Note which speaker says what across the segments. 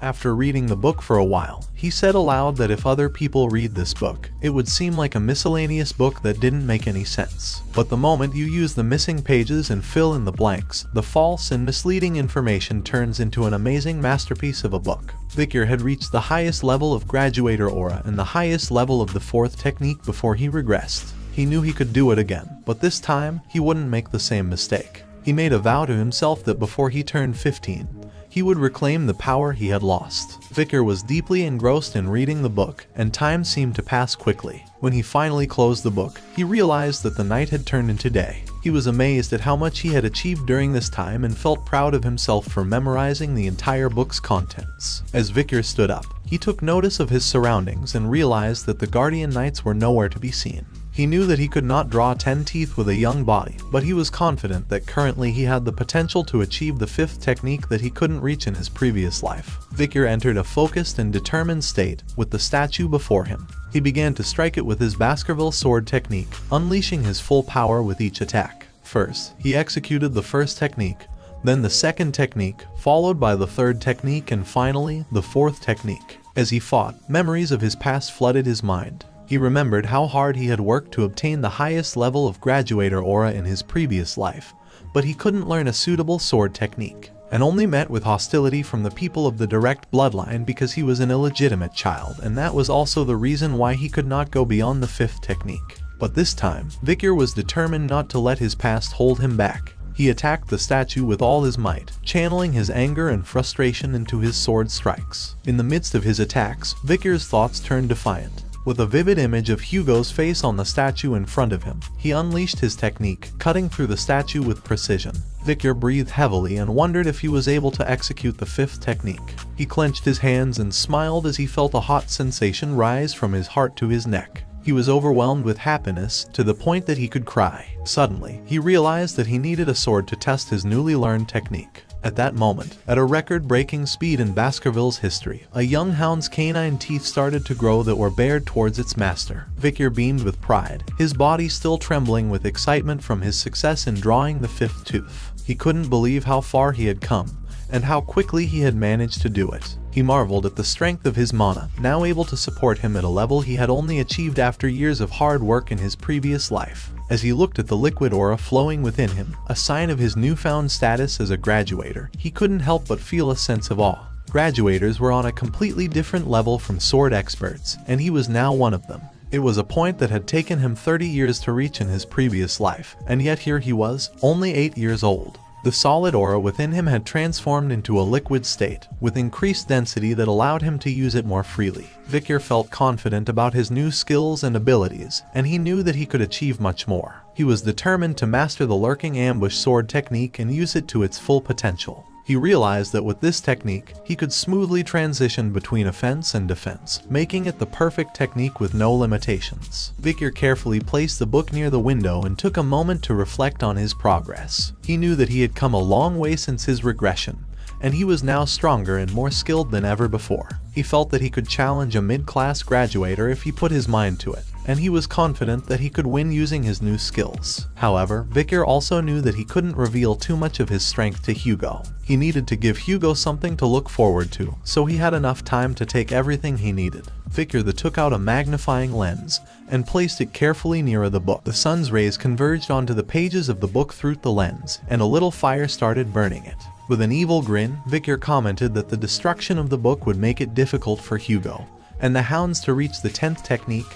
Speaker 1: After reading the book for a while, he said aloud that if other people read this book, it would seem like a miscellaneous book that didn't make any sense. But the moment you use the missing pages and fill in the blanks, the false and misleading information turns into an amazing masterpiece of a book. Victor had reached the highest level of graduator aura and the highest level of the fourth technique before he regressed. He knew he could do it again, but this time, he wouldn't make the same mistake. He made a vow to himself that before he turned 15, he would reclaim the power he had lost. Victor was deeply engrossed in reading the book, and time seemed to pass quickly. When he finally closed the book, he realized that the night had turned into day. He was amazed at how much he had achieved during this time and felt proud of himself for memorizing the entire book's contents. As Victor stood up, he took notice of his surroundings and realized that the Guardian Knights were nowhere to be seen. He knew that he could not draw 10 teeth with a young body, but he was confident that currently he had the potential to achieve the fifth technique that he couldn't reach in his previous life. Victor entered a focused and determined state with the statue before him. He began to strike it with his Baskerville sword technique, unleashing his full power with each attack. First, he executed the first technique, then the second technique, followed by the third technique, and finally, the fourth technique. As he fought, memories of his past flooded his mind. He remembered how hard he had worked to obtain the highest level of graduator aura in his previous life, but he couldn't learn a suitable sword technique, and only met with hostility from the people of the direct bloodline because he was an illegitimate child, and that was also the reason why he could not go beyond the fifth technique. But this time, Victor was determined not to let his past hold him back. He attacked the statue with all his might, channeling his anger and frustration into his sword strikes. In the midst of his attacks, Victor's thoughts turned defiant. With a vivid image of Hugo's face on the statue in front of him, he unleashed his technique, cutting through the statue with precision. Victor breathed heavily and wondered if he was able to execute the fifth technique. He clenched his hands and smiled as he felt a hot sensation rise from his heart to his neck. He was overwhelmed with happiness to the point that he could cry. Suddenly, he realized that he needed a sword to test his newly learned technique. At that moment, at a record-breaking speed in Baskerville's history, a young hound's canine teeth started to grow that were bared towards its master. Victor beamed with pride, his body still trembling with excitement from his success in drawing the fifth tooth. He couldn't believe how far he had come, and how quickly he had managed to do it. He marveled at the strength of his mana, now able to support him at a level he had only achieved after years of hard work in his previous life. As he looked at the liquid aura flowing within him, a sign of his newfound status as a graduator, he couldn't help but feel a sense of awe. Graduators were on a completely different level from sword experts, and he was now one of them. It was a point that had taken him 30 years to reach in his previous life, and yet here he was, only 8 years old. The solid aura within him had transformed into a liquid state, with increased density that allowed him to use it more freely. Victor felt confident about his new skills and abilities, and he knew that he could achieve much more. He was determined to master the lurking ambush sword technique and use it to its full potential. He realized that with this technique, he could smoothly transition between offense and defense, making it the perfect technique with no limitations. Victor carefully placed the book near the window and took a moment to reflect on his progress. He knew that he had come a long way since his regression, and he was now stronger and more skilled than ever before. He felt that he could challenge a mid-class graduator if he put his mind to it, and he was confident that he could win using his new skills. However, Victor also knew that he couldn't reveal too much of his strength to Hugo. He needed to give Hugo something to look forward to, so he had enough time to take everything he needed. Victor took out a magnifying lens and placed it carefully near the book. The sun's rays converged onto the pages of the book through the lens, and a little fire started burning it. With an evil grin, Victor commented that the destruction of the book would make it difficult for Hugo and the hounds to reach the 10th technique,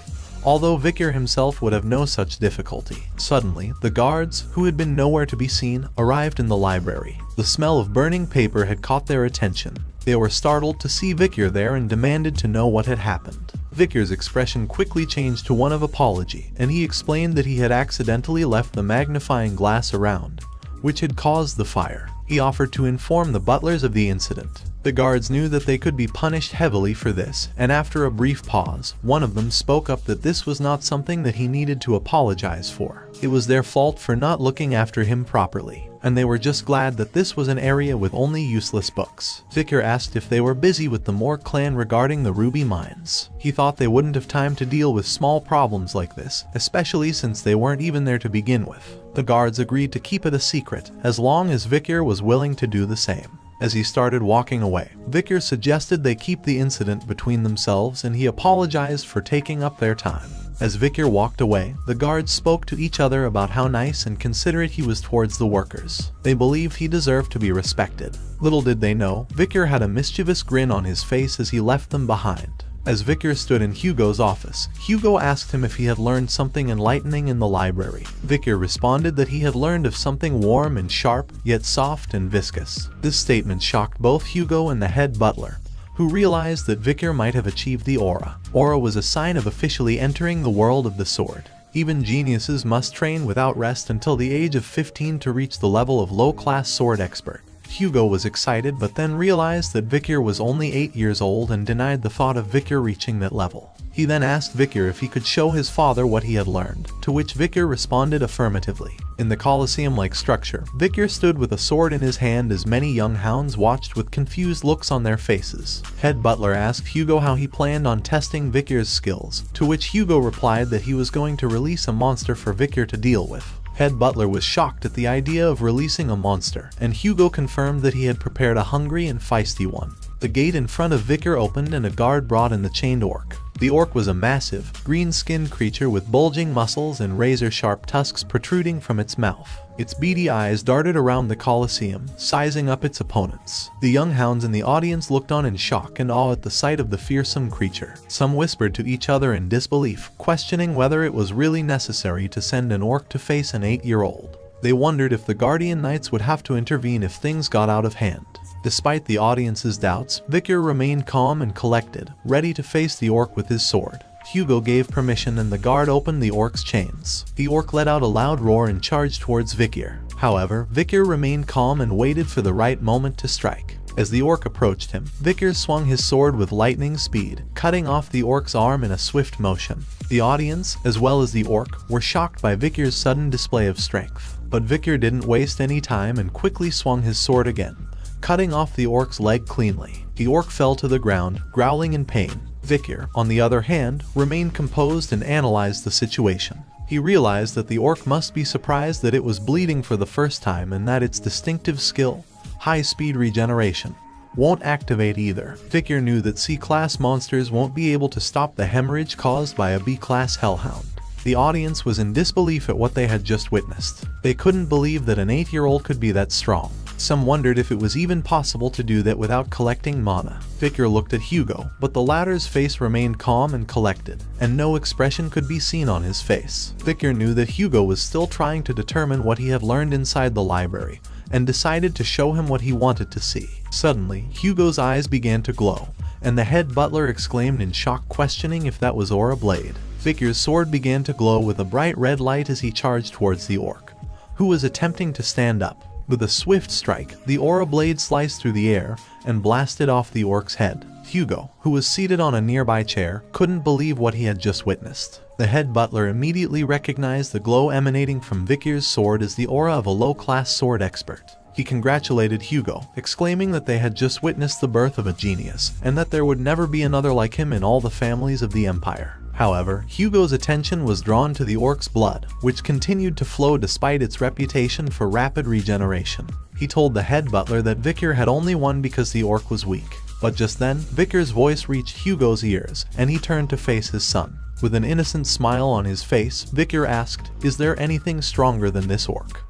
Speaker 1: although Victor himself would have no such difficulty. Suddenly, the guards, who had been nowhere to be seen, arrived in the library. The smell of burning paper had caught their attention. They were startled to see Victor there and demanded to know what had happened. Victor's expression quickly changed to one of apology, and he explained that he had accidentally left the magnifying glass around, which had caused the fire. He offered to inform the butlers of the incident. The guards knew that they could be punished heavily for this, and after a brief pause, one of them spoke up that this was not something that he needed to apologize for. It was their fault for not looking after him properly, and they were just glad that this was an area with only useless books. Victor asked if they were busy with the Moore clan regarding the ruby mines. He thought they wouldn't have time to deal with small problems like this, especially since they weren't even there to begin with. The guards agreed to keep it a secret, as long as Victor was willing to do the same. As he started walking away, Vicar suggested they keep the incident between themselves and he apologized for taking up their time. As Vicar walked away, the guards spoke to each other about how nice and considerate he was towards the workers. They believed he deserved to be respected. Little did they know, Vicar had a mischievous grin on his face as he left them behind. As Vicar stood in Hugo's office, Hugo asked him if he had learned something enlightening in the library. Vicar responded that he had learned of something warm and sharp, yet soft and viscous. This statement shocked both Hugo and the head butler, who realized that Vicar might have achieved the aura. Aura was a sign of officially entering the world of the sword. Even geniuses must train without rest until the age of 15 to reach the level of low-class sword expert. Hugo was excited but then realized that Vicar was only 8 years old and denied the thought of Vicar reaching that level. He then asked Vicar if he could show his father what he had learned, to which Vicar responded affirmatively. In the Colosseum-like structure, Vicar stood with a sword in his hand as many young hounds watched with confused looks on their faces. Head butler asked Hugo how he planned on testing Vicar's skills, to which Hugo replied that he was going to release a monster for Vicar to deal with. Head butler was shocked at the idea of releasing a monster, and Hugo confirmed that he had prepared a hungry and feisty one. The gate in front of Vicar opened and a guard brought in the chained orc. The orc was a massive, green-skinned creature with bulging muscles and razor-sharp tusks protruding from its mouth. Its beady eyes darted around the Colosseum, sizing up its opponents. The young hounds in the audience looked on in shock and awe at the sight of the fearsome creature. Some whispered to each other in disbelief, questioning whether it was really necessary to send an orc to face an 8-year-old. They wondered if the Guardian Knights would have to intervene if things got out of hand. Despite the audience's doubts, Vicar remained calm and collected, ready to face the orc with his sword. Hugo gave permission and the guard opened the orc's chains. The orc let out a loud roar and charged towards Vicar. However, Vicar remained calm and waited for the right moment to strike. As the orc approached him, Vicar swung his sword with lightning speed, cutting off the orc's arm in a swift motion. The audience, as well as the orc, were shocked by Vicar's sudden display of strength. But Vicar didn't waste any time and quickly swung his sword again, cutting off the orc's leg cleanly. The orc fell to the ground, growling in pain. Vicar, on the other hand, remained composed and analyzed the situation. He realized that the orc must be surprised that it was bleeding for the first time and that its distinctive skill, high-speed regeneration, won't activate either. Vicar knew that C-class monsters won't be able to stop the hemorrhage caused by a B-class hellhound. The audience was in disbelief at what they had just witnessed. They couldn't believe that an 8-year-old could be that strong. Some wondered if it was even possible to do that without collecting mana. Vicar looked at Hugo, but the latter's face remained calm and collected, and no expression could be seen on his face. Vicar knew that Hugo was still trying to determine what he had learned inside the library, and decided to show him what he wanted to see. Suddenly, Hugo's eyes began to glow, and the head butler exclaimed in shock, questioning if that was Aura Blade. Vicar's sword began to glow with a bright red light as he charged towards the orc, who was attempting to stand up. With a swift strike, the aura blade sliced through the air and blasted off the orc's head. Hugo, who was seated on a nearby chair, couldn't believe what he had just witnessed. The head butler immediately recognized the glow emanating from Vicar's sword as the aura of a low-class sword expert. He congratulated Hugo, exclaiming that they had just witnessed the birth of a genius, and that there would never be another like him in all the families of the Empire. However, Hugo's attention was drawn to the orc's blood, which continued to flow despite its reputation for rapid regeneration. He told the head butler that Vicar had only won because the orc was weak. But just then, Vicar's voice reached Hugo's ears, and he turned to face his son. With an innocent smile on his face, Vicar asked, "Is there anything stronger than this orc?"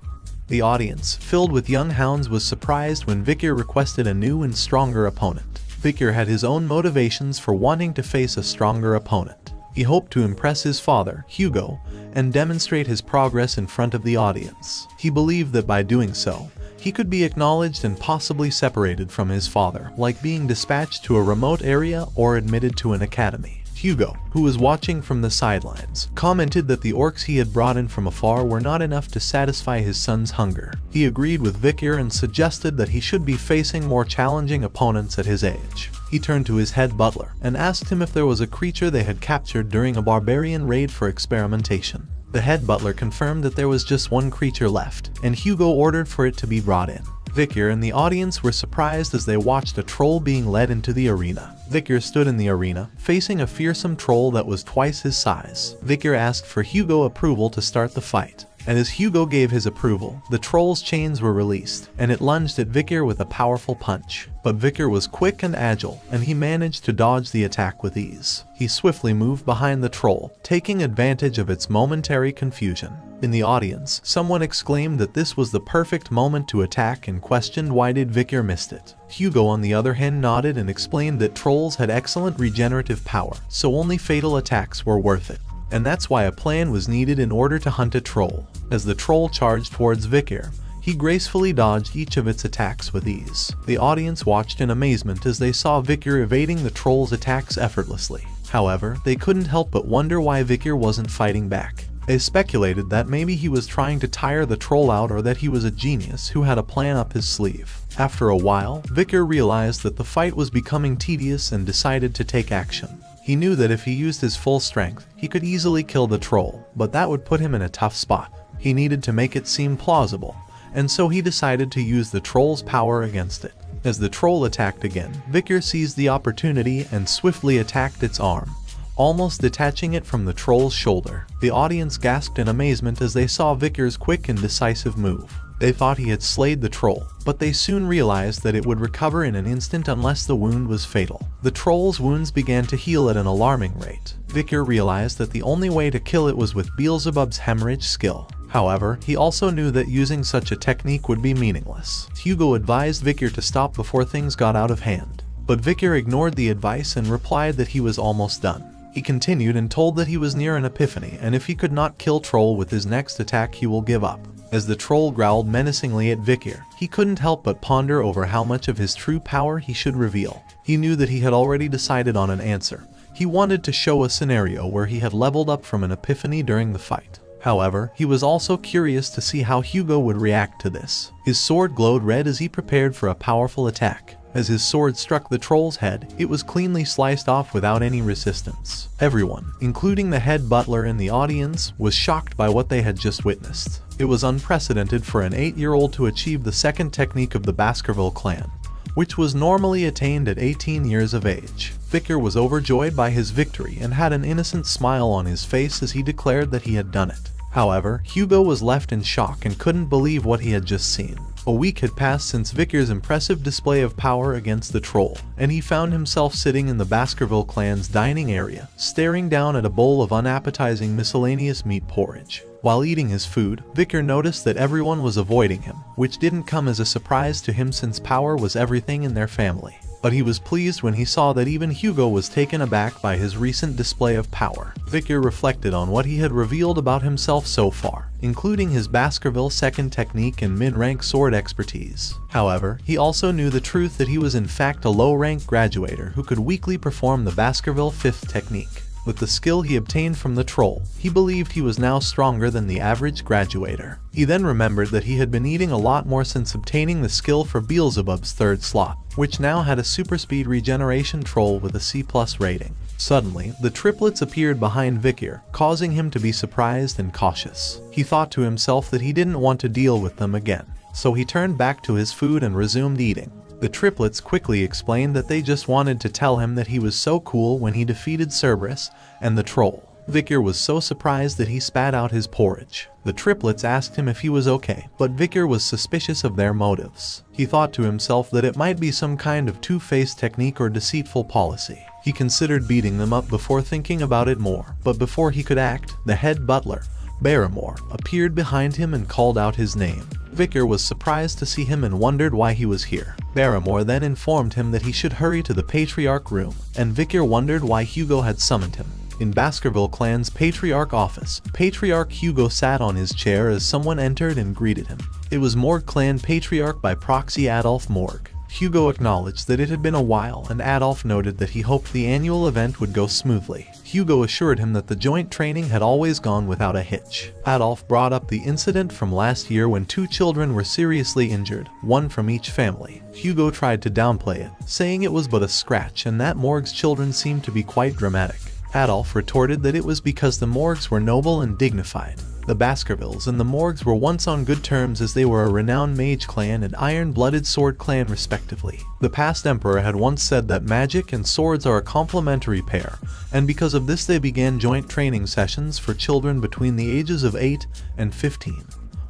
Speaker 1: The audience, filled with young hounds, was surprised when Vicar requested a new and stronger opponent. Vicar had his own motivations for wanting to face a stronger opponent. He hoped to impress his father, Hugo, and demonstrate his progress in front of the audience. He believed that by doing so, he could be acknowledged and possibly separated from his father, like being dispatched to a remote area or admitted to an academy. Hugo, who was watching from the sidelines, commented that the orcs he had brought in from afar were not enough to satisfy his son's hunger. He agreed with Vicar and suggested that he should be facing more challenging opponents at his age. He turned to his head butler and asked him if there was a creature they had captured during a barbarian raid for experimentation. The head butler confirmed that there was just one creature left, and Hugo ordered for it to be brought in. Vicar and the audience were surprised as they watched a troll being led into the arena. Vicar stood in the arena, facing a fearsome troll that was twice his size. Vicar asked for Hugo approval to start the fight. and as Hugo gave his approval, the troll's chains were released, and it lunged at Vicar with a powerful punch. But Vicar was quick and agile, and he managed to dodge the attack with ease. He swiftly moved behind the troll, taking advantage of its momentary confusion. In the audience, someone exclaimed that this was the perfect moment to attack and questioned why did Vicar missed it. Hugo on the other hand nodded and explained that trolls had excellent regenerative power, so only fatal attacks were worth it. And that's why a plan was needed in order to hunt a troll. As the troll charged towards Vicar, he gracefully dodged each of its attacks with ease. The audience watched in amazement as they saw Vicar evading the troll's attacks effortlessly. However, they couldn't help but wonder why Vicar wasn't fighting back. They speculated that maybe he was trying to tire the troll out or that he was a genius who had a plan up his sleeve. After a while, Vicar realized that the fight was becoming tedious and decided to take action. He knew that if he used his full strength, he could easily kill the troll, but that would put him in a tough spot. He needed to make it seem plausible, and so he decided to use the troll's power against it. As the troll attacked again, Vicar seized the opportunity and swiftly attacked its arm, almost detaching it from the troll's shoulder. The audience gasped in amazement as they saw Vicar's quick and decisive move. They thought he had slayed the troll, but they soon realized that it would recover in an instant unless the wound was fatal. The troll's wounds began to heal at an alarming rate. Vicar realized that the only way to kill it was with Beelzebub's hemorrhage skill. However, he also knew that using such a technique would be meaningless. Hugo advised Vicar to stop before things got out of hand, but Vicar ignored the advice and replied that he was almost done. He continued and told that he was near an epiphany, and if he could not kill Troll with his next attack he will give up. As the troll growled menacingly at Vicar, he couldn't help but ponder over how much of his true power he should reveal. He knew that he had already decided on an answer. He wanted to show a scenario where he had leveled up from an epiphany during the fight. However, he was also curious to see how Hugo would react to this. His sword glowed red as he prepared for a powerful attack. As his sword struck the troll's head, it was cleanly sliced off without any resistance. Everyone, including the head butler and the audience, was shocked by what they had just witnessed. It was unprecedented for an 8-year-old to achieve the second technique of the Baskerville clan, which was normally attained at 18 years of age. Vicar was overjoyed by his victory and had an innocent smile on his face as he declared that he had done it. However, Hugo was left in shock and couldn't believe what he had just seen. A week had passed since Vicar's impressive display of power against the troll, and he found himself sitting in the Baskerville clan's dining area, staring down at a bowl of unappetizing miscellaneous meat porridge. While eating his food, Vicar noticed that everyone was avoiding him, which didn't come as a surprise to him since power was everything in their family. But he was pleased when he saw that even Hugo was taken aback by his recent display of power. Vicar reflected on what he had revealed about himself so far, including his Baskerville second technique and mid-rank sword expertise. However, he also knew the truth that he was in fact a low-rank graduator who could weakly perform the Baskerville fifth technique. With the skill he obtained from the troll, he believed he was now stronger than the average graduator. He then remembered that he had been eating a lot more since obtaining the skill for Beelzebub's third slot, which now had a super speed regeneration troll with a C+ rating. Suddenly, the triplets appeared behind Vicar, causing him to be surprised and cautious. He thought to himself that he didn't want to deal with them again, so he turned back to his food and resumed eating. The triplets quickly explained that they just wanted to tell him that he was so cool when he defeated Cerberus and the troll. Vicar was so surprised that he spat out his porridge. The triplets asked him if he was okay, but Vicar was suspicious of their motives. He thought to himself that it might be some kind of two-faced technique or deceitful policy. He considered beating them up before thinking about it more, but before he could act, the head butler, Barrymore, appeared behind him and called out his name. Vicar was surprised to see him and wondered why he was here. Barrymore then informed him that he should hurry to the Patriarch room, and Vicar wondered why Hugo had summoned him. In Baskerville clan's Patriarch office, Patriarch Hugo sat on his chair as someone entered and greeted him. It was Morgue clan Patriarch by proxy Adolf Morgue. Hugo acknowledged that it had been a while, and Adolf noted that he hoped the annual event would go smoothly. Hugo assured him that the joint training had always gone without a hitch. Adolf brought up the incident from last year when 2 children were seriously injured, one from each family. Hugo tried to downplay it, saying it was but a scratch and that Morgue's children seemed to be quite dramatic. Adolf retorted that it was because the Morgues were noble and dignified. The Baskervilles and the Morgs were once on good terms as they were a renowned mage clan and iron-blooded sword clan respectively. The past emperor had once said that magic and swords are a complementary pair, and because of this they began joint training sessions for children between the ages of 8 and 15,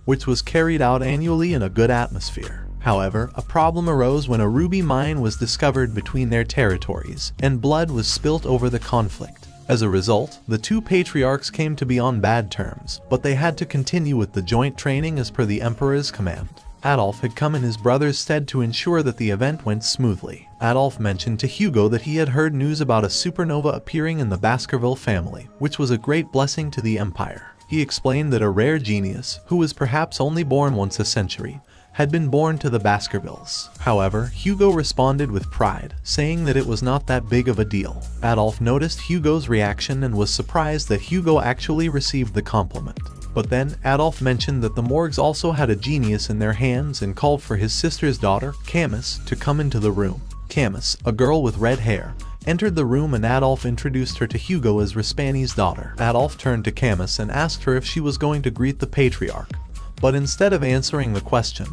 Speaker 1: which was carried out annually in a good atmosphere. However, a problem arose when a ruby mine was discovered between their territories, and blood was spilt over the conflict. As a result, the two patriarchs came to be on bad terms, but they had to continue with the joint training as per the emperor's command. Adolf had come in his brother's stead to ensure that the event went smoothly. Adolf mentioned to Hugo that he had heard news about a supernova appearing in the Baskerville family, which was a great blessing to the empire. He explained that a rare genius, who was perhaps only born once a century, had been born to the Baskervilles. However, Hugo responded with pride, saying that it was not that big of a deal. Adolf noticed Hugo's reaction and was surprised that Hugo actually received the compliment. But then, Adolf mentioned that the Morgs also had a genius in their hands and called for his sister's daughter, Camus, to come into the room. Camus, a girl with red hair, entered the room and Adolf introduced her to Hugo as Raspani's daughter. Adolf turned to Camus and asked her if she was going to greet the patriarch. But instead of answering the question,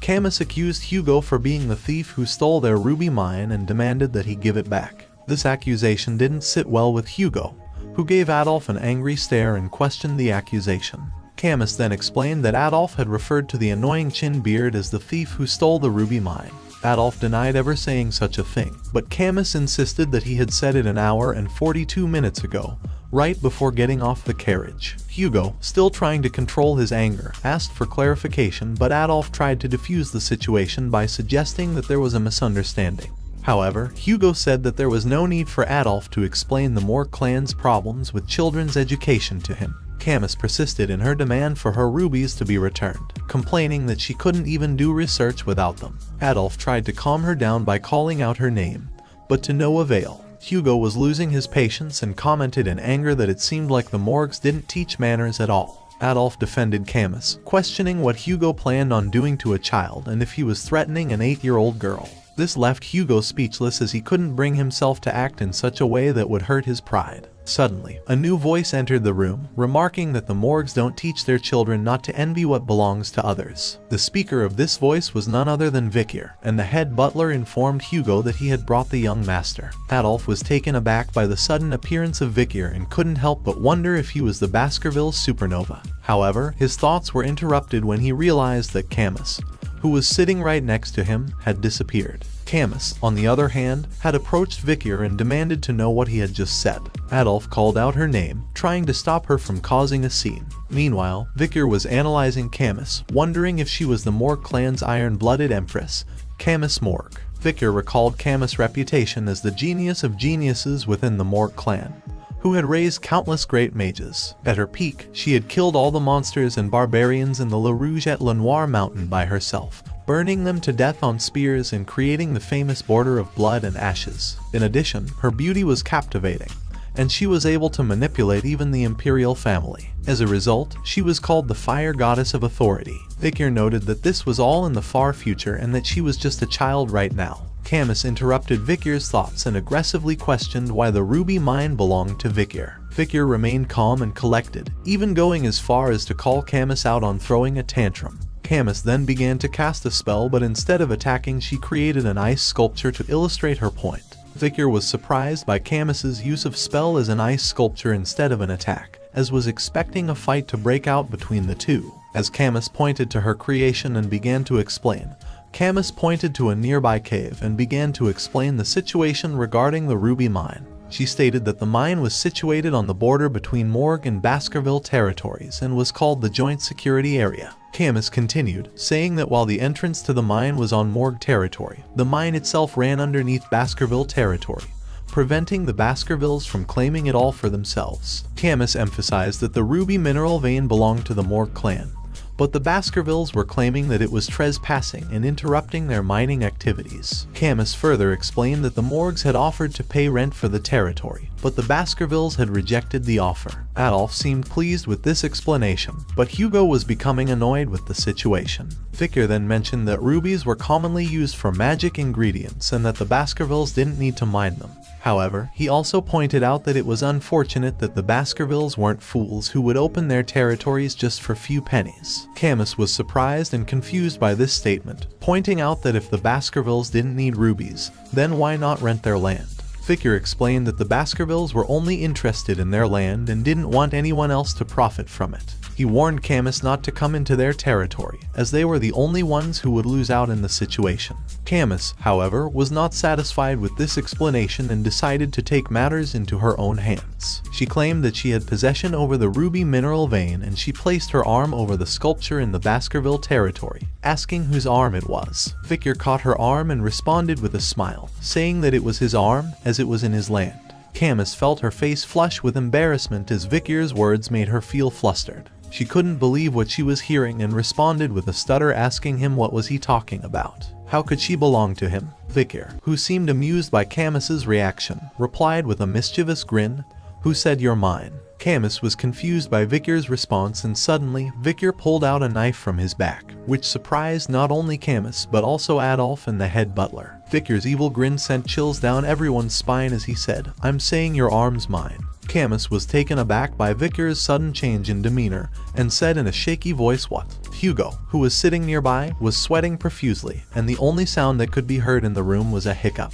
Speaker 1: Camus accused Hugo for being the thief who stole their ruby mine and demanded that he give it back. This accusation didn't sit well with Hugo, who gave Adolf an angry stare and questioned the accusation. Camus then explained that Adolf had referred to the annoying chin beard as the thief who stole the ruby mine. Adolf denied ever saying such a thing, but Camus insisted that he had said it an hour and 42 minutes ago, right before getting off the carriage. Hugo, still trying to control his anger, asked for clarification, but Adolf tried to defuse the situation by suggesting that there was a misunderstanding. However, Hugo said that there was no need for Adolf to explain the Morg clan's problems with children's education to him. Camus persisted in her demand for her rubies to be returned, complaining that she couldn't even do research without them. Adolf tried to calm her down by calling out her name, but to no avail. Hugo was losing his patience and commented in anger that it seemed like the Morgs didn't teach manners at all. Adolf defended Camus, questioning what Hugo planned on doing to a child and if he was threatening an 8-year-old girl. This left Hugo speechless as he couldn't bring himself to act in such a way that would hurt his pride. Suddenly, a new voice entered the room, remarking that the Morgs don't teach their children not to envy what belongs to others. The speaker of this voice was none other than Vikir, and the head butler informed Hugo that he had brought the young master. Adolf was taken aback by the sudden appearance of Vikir and couldn't help but wonder if he was the Baskerville supernova. However, his thoughts were interrupted when he realized that Camus, who was sitting right next to him, had disappeared. Camus, on the other hand, had approached Vikir and demanded to know what he had just said. Adolf called out her name, trying to stop her from causing a scene. Meanwhile, Vikir was analyzing Camus, wondering if she was the Morg clan's iron-blooded empress, Camus Morg. Vikir recalled Camus' reputation as the genius of geniuses within the Morg clan, who had raised countless great mages. At her peak, she had killed all the monsters and barbarians in the Le Rouge et Le Noir mountain by herself, burning them to death on spears and creating the famous border of blood and ashes. In addition, her beauty was captivating, and she was able to manipulate even the imperial family. As a result, she was called the Fire Goddess of Authority. Vikir noted that this was all in the far future and that she was just a child right now. Camus interrupted Vikir's thoughts and aggressively questioned why the ruby mine belonged to Vikir. Vikir remained calm and collected, even going as far as to call Camus out on throwing a tantrum. Camus then began to cast a spell, but instead of attacking, she created an ice sculpture to illustrate her point. Vikir was surprised by Camus's use of spell as an ice sculpture instead of an attack, as was expecting a fight to break out between the two. As Camus pointed to her creation and began to explain, Camus pointed to a nearby cave and began to explain the situation regarding the ruby mine. She stated that the mine was situated on the border between Morg and Baskerville territories and was called the Joint Security Area. Camus continued, saying that while the entrance to the mine was on Morg territory, the mine itself ran underneath Baskerville territory, preventing the Baskervilles from claiming it all for themselves. Camus emphasized that the ruby mineral vein belonged to the Morg clan, but the Baskervilles were claiming that it was trespassing and interrupting their mining activities. Camus further explained that the Morgs had offered to pay rent for the territory, but the Baskervilles had rejected the offer. Adolf seemed pleased with this explanation, but Hugo was becoming annoyed with the situation. Vikir then mentioned that rubies were commonly used for magic ingredients and that the Baskervilles didn't need to mine them. However, he also pointed out that it was unfortunate that the Baskervilles weren't fools who would open their territories just for few pennies. Camus was surprised and confused by this statement, pointing out that if the Baskervilles didn't need rubies, then why not rent their land? Victor explained that the Baskervilles were only interested in their land and didn't want anyone else to profit from it. He warned Camus not to come into their territory, as they were the only ones who would lose out in the situation. Camus, however, was not satisfied with this explanation and decided to take matters into her own hands. She claimed that she had possession over the ruby mineral vein, and she placed her arm over the sculpture in the Baskerville territory, asking whose arm it was. Victor caught her arm and responded with a smile, saying that it was his arm, as it was in his land. Camus felt her face flush with embarrassment as Victor's words made her feel flustered. She couldn't believe what she was hearing and responded with a stutter, asking him what was he talking about. How could she belong to him? Victor, who seemed amused by Camus's reaction, replied with a mischievous grin, "Who said you're mine?" Camus was confused by Victor's response, and suddenly, Victor pulled out a knife from his back, which surprised not only Camus but also Adolphe and the head butler. Victor's evil grin sent chills down everyone's spine as he said, "I'm saying your arm's mine." Camus was taken aback by Victor's sudden change in demeanor and said in a shaky voice, "What?" Hugo, who was sitting nearby, was sweating profusely, and the only sound that could be heard in the room was a hiccup.